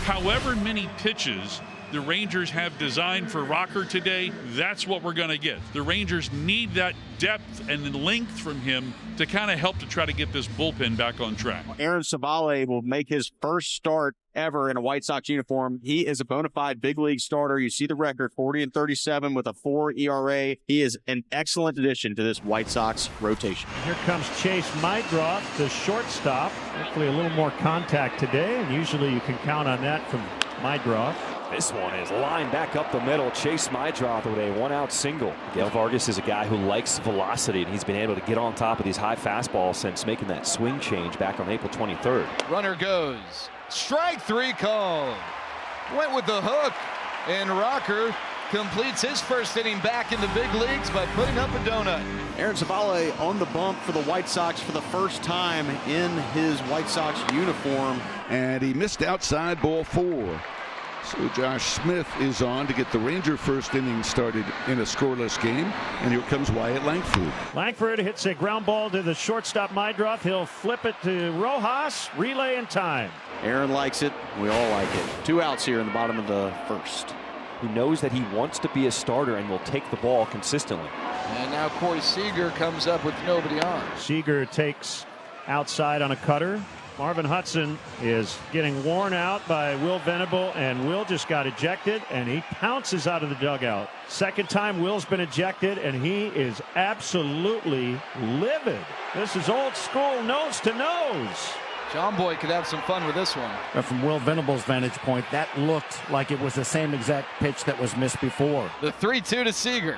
however many pitches the Rangers have designed for Rocker today, that's what we're going to get. The Rangers need that depth and the length from him to kind of help to try to get this bullpen back on track. Aaron Civale will make his first start ever in a White Sox uniform. He is a bona fide big league starter. You see the record, 40-37 with a 4 ERA. He is an excellent addition to this White Sox rotation. Here comes Chase Mydroth, the shortstop. Hopefully a little more contact today, and usually you can count on that from Mydroth. This one is lined back up the middle. Chase Mydroth with a 1-out single. Gail Vargas is a guy who likes velocity, and he's been able to get on top of these high fastballs since making that swing change back on April 23rd. Runner goes. Strike 3 called. Went with the hook, and Rocker completes his first inning back in the big leagues by putting up a donut. Aaron Civale on the bump for the White Sox for the first time in his White Sox uniform. And he missed outside, ball 4. So Josh Smith is on to get the Ranger first inning started in a scoreless game. And here comes Wyatt Langford. Langford hits a ground ball to the shortstop Mydroth. He'll flip it to Rojas. Relay in time. Aaron likes it. We all like it. 2 outs here in the bottom of the first. He knows that he wants to be a starter and will take the ball consistently. And now Corey Seager comes up with nobody on. Seager takes outside on a cutter. Marvin Hudson is getting worn out by Will Venable, and Will just got ejected, and he pounces out of the dugout. Second time Will's been ejected, and he is absolutely livid. This is old school nose to nose. John Boy could have some fun with this one. But from Will Venable's vantage point, that looked like it was the same exact pitch that was missed before. The 3-2 to Seager.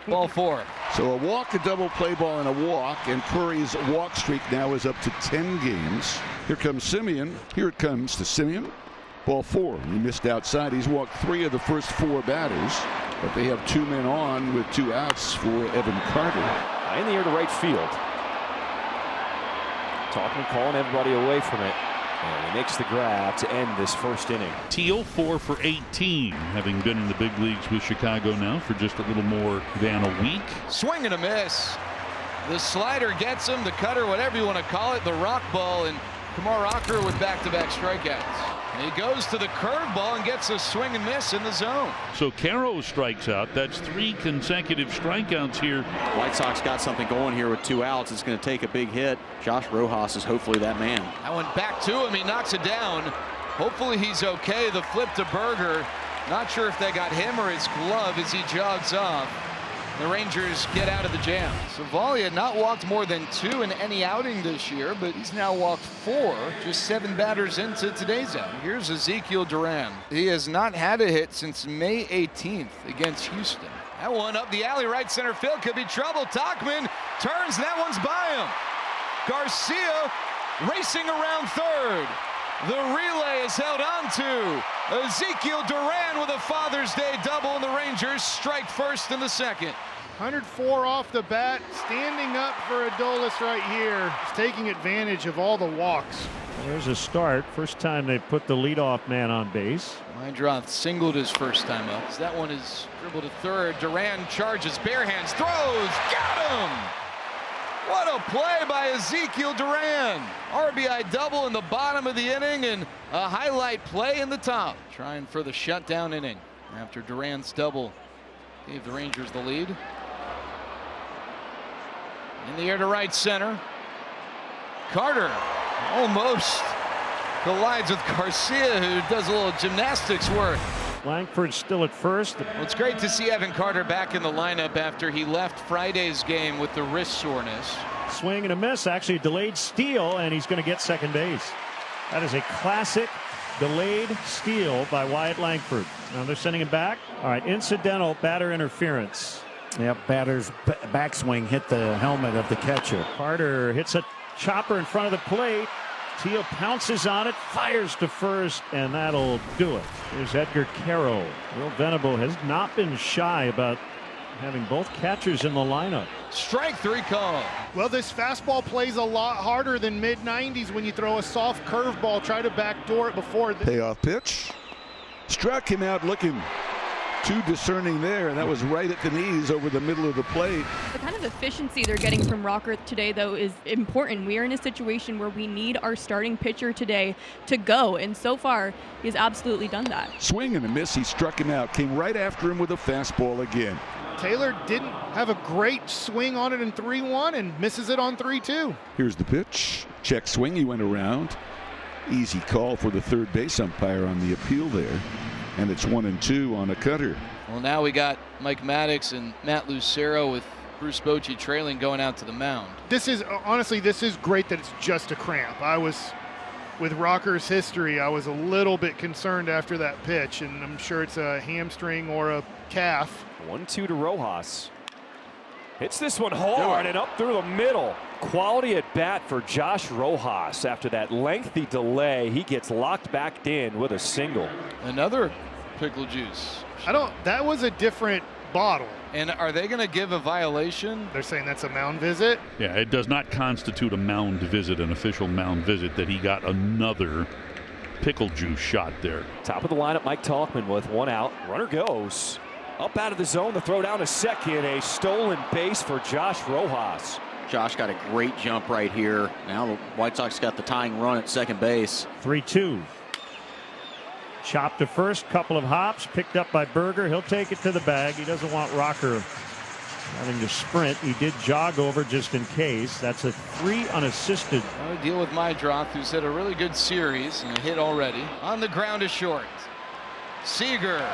Ball 4. So a walk, a double play ball, and a walk. And Curry's walk streak now is up to 10 games. Here comes Simeon. Here it comes to Simeon. Ball 4. He missed outside. He's walked 3 of the first 4 batters. But they have 2 men on with 2 outs for Evan Carter. In the air to right field. Talking and calling everybody away from it. And he makes the grab to end this first inning. Teal 4 for 18, having been in the big leagues with Chicago now for just a little more than a week. Swing and a miss. The slider gets him, the cutter, whatever you want to call it, the rock ball, and Kumar Rocker with back-to-back strikeouts. And he goes to the curveball and gets a swing and miss in the zone. So Caro strikes out. That's 3 consecutive strikeouts here. White Sox got something going here with 2 outs. It's going to take a big hit. Josh Rojas is hopefully that man. I went back to him. He knocks it down. Hopefully he's okay. The flip to Berger. Not sure if they got him or his glove as he jogs off. The Rangers get out of the jam. Civale had not walked more than 2 in any outing this year, but he's now walked 4, just 7 batters into today's outing. Here's Ezekiel Duran. He has not had a hit since May 18th against Houston. That one up the alley, right center field, could be trouble. Tauchman turns, and that one's by him. Garcia racing around third. The relay is held on to. Ezekiel Duran with a Father's Day double, and the Rangers strike first in the second. 104 off the bat, standing up for Adolis right here. He's taking advantage of all the walks. There's a start. First time they put the leadoff man on base. Mydroth singled his first time up. That one is dribbled to third. Duran charges, bare hands, throws, got him! What a play by Ezekiel Duran. RBI double in the bottom of the inning and a highlight play in the top. Trying for the shutdown inning after Duran's double gave the Rangers the lead. In the air to right center. Carter almost collides with Garcia, who does a little gymnastics work. Langford still at first. Well, it's great to see Evan Carter back in the lineup after he left Friday's game with the wrist soreness. Swing and a miss, actually delayed steal, and he's going to get second base. That is a classic delayed steal by Wyatt Langford. Now they're sending him back. All right, incidental batter interference. Yep, batter's backswing hit the helmet of the catcher. Carter hits a chopper in front of the plate. Teal pounces on it, fires to first, and that'll do it. Here's Edgar Caro. Will Venable has not been shy about having both catchers in the lineup. Strike 3 call. Well, this fastball plays a lot harder than mid-90s when you throw a soft curveball. Try to backdoor it before. Payoff pitch. Struck him out looking too discerning there, and that was right at the knees over the middle of the plate. The kind of of efficiency they're getting from Rocker today, though, is important. We are in a situation where we need our starting pitcher today to go, and so far, he's absolutely done that. Swing and a miss. He struck him out. Came right after him with a fastball again. Taylor didn't have a great swing on it in 3-1 and misses it on 3-2. Here's the pitch. Check swing. He went around. Easy call for the third base umpire on the appeal there. And it's 1-2 on a cutter. Well, now we got Mike Maddox and Matt Lucero with Bruce Bochy trailing going out to the mound. This is, honestly, this is great that it's just a cramp. With Rocker's history, I was a little bit concerned after that pitch, and I'm sure it's a hamstring or a calf. 1-2 to Rojas. Hits this one hard and up through the middle. Quality at bat for Josh Rojas. After that lengthy delay, he gets locked back in with a single. Another pickle juice. That was a different bottle. And are they going to give a violation? They're saying that's a mound visit. Yeah, it does not constitute a mound visit, an official mound visit, that he got another pickle juice shot there. Top of the lineup, Mike Tauchman with one out. Runner goes. Up out of the zone, the throw down to second. A stolen base for Josh Rojas. Josh got a great jump right here. Now the White Sox got the tying run at second base. 3-2. Chopped to first, couple of hops, picked up by Berger. He'll take it to the bag. He doesn't want Rocker having to sprint. He did jog over just in case. That's a 3 unassisted. I deal with Mydroth, who's had a really good series and a hit already. On the ground to short. Seager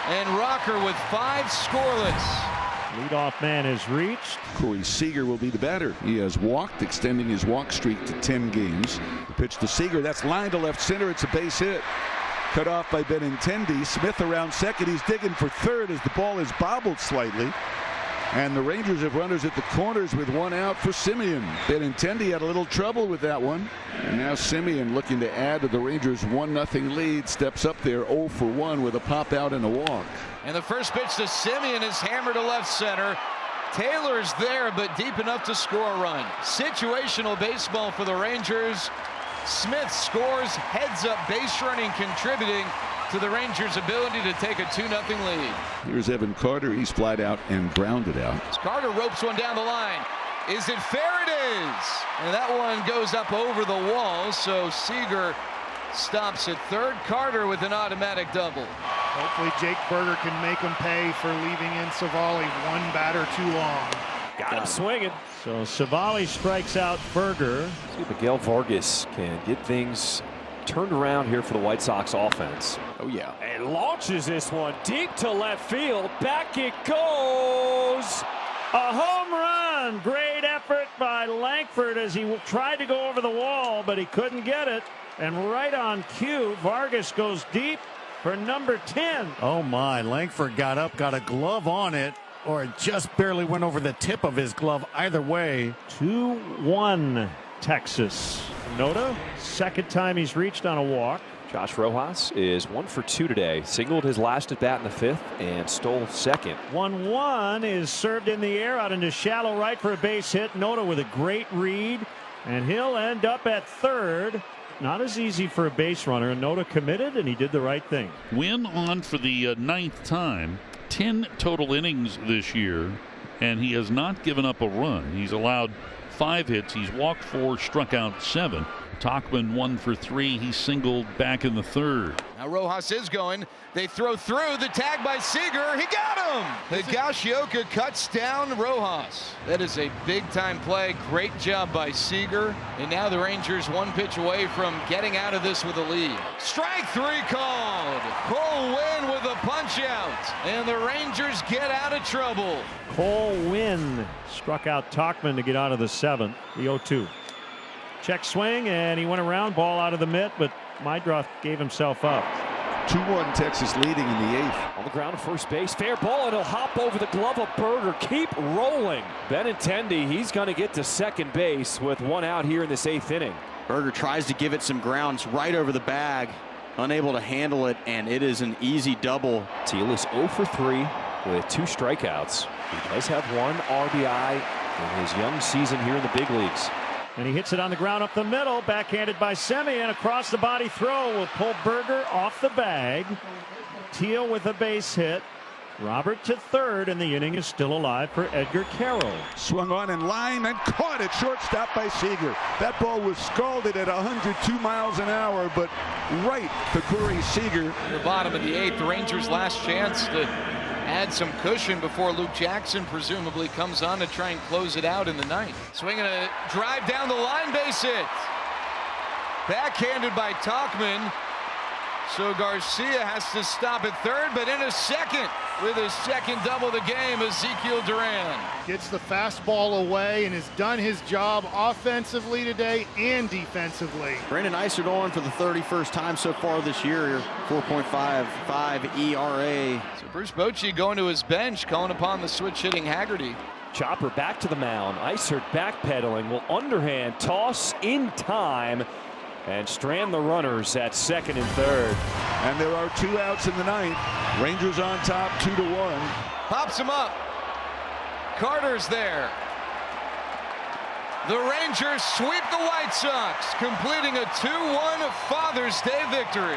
and Rocker with 5 scoreless. Leadoff man is reached. Corey Seager will be the batter. He has walked, extending his walk streak to 10 games. The pitch to Seager. That's line to left center. It's a base hit. Cut off by Benintendi. Smith around second. He's digging for third as the ball is bobbled slightly. And the Rangers have runners at the corners with one out for Simeon. Benintendi had a little trouble with that one. And now Simeon, looking to add to the Rangers' 1-0 lead, steps up there 0 for 1 with a pop out and a walk. And the first pitch to Simeon is hammered to left center. Taylor's there, but deep enough to score a run. Situational baseball for the Rangers. Smith scores, heads up base running, contributing to the Rangers' ability to take a 2-0 lead. Here's Evan Carter. He's flied out and grounded out. Carter ropes one down the line. Is it fair? It is. And that one goes up over the wall, so Seager stops at third. Carter with an automatic double. Hopefully Jake Berger can make him pay for leaving in Savali one batter too long. Got him swinging. So Savali strikes out Berger. See if Miguel Vargas can get things turned around here for the White Sox offense. Oh, yeah. And launches this one deep to left field. Back it goes. A home run. Great effort by Langford as he tried to go over the wall, but he couldn't get it. And right on cue, Vargas goes deep for number 10. Oh, my. Langford got up, got a glove on it, or it just barely went over the tip of his glove. Either way. 2-1 Texas. Noda, second time he's reached on a walk. Josh Rojas is 1 for 2 today. Singled his last at bat in the 5th and stole second. 1-1 is served in the air out into shallow right for a base hit. Noda with a great read, and he'll end up at third. Not as easy for a base runner, and Noda committed, and he did the right thing. Win on for the 9th time. 10 total innings this year, and he has not given up a run. He's allowed 5 hits. He's walked 4, struck out 7. Tauchman 1 for 3. He singled back in the 3rd. Now Rojas is going. They throw through. The tag by Seager. He got him. Higashioka cuts down Rojas. That is a big-time play. Great job by Seager. And now the Rangers 1 pitch away from getting out of this with a lead. Strike 3 called. Cole Winn with a punch out. And the Rangers get out of trouble. Cole Winn struck out Tauchman to get out of the 7th. The 0-2. Check swing, and he went around, ball out of the mitt, but Mydroth gave himself up. 2-1 Texas leading in the 8th. On the ground at first base, fair ball, and he'll hop over the glove of Berger. Keep rolling. Benintendi, he's going to get to second base with 1 out here in this 8th inning. Berger tries to give it some grounds right over the bag, unable to handle it, and it is an easy double. Teal is 0 for 3 with 2 strikeouts. He does have 1 RBI in his young season here in the big leagues. And he hits it on the ground up the middle, backhanded by Semien. Across the body throw will pull Berger off the bag. Teal with a base hit. Robert to third, and the inning is still alive for Edgar Carroll. Swung on in line and caught it. Shortstop by Seager. That ball was scalded at 102 miles an hour, but right to Corey Seager. The bottom of the 8th, the Rangers' last chance to add some cushion before Luke Jackson presumably comes on to try and close it out in the 9th. Swinging a drive down the line, base hit. Backhanded by Tauchman. So Garcia has to stop at third, but in a second, with his second double of the game, Ezekiel Duran. Gets the fastball away and has done his job offensively today and defensively. Brandon Eisert on for the 31st time so far this year. 4.55 ERA. So Bruce Bochy going to his bench, calling upon the switch hitting Haggerty. Chopper back to the mound. Eisert backpedaling, will underhand toss in time and strand the runners at second and third. And there are 2 outs in the 9th. Rangers on top 2-1. Pops him up. Carter's there. The Rangers sweep the White Sox, completing a 2-1 Father's Day victory.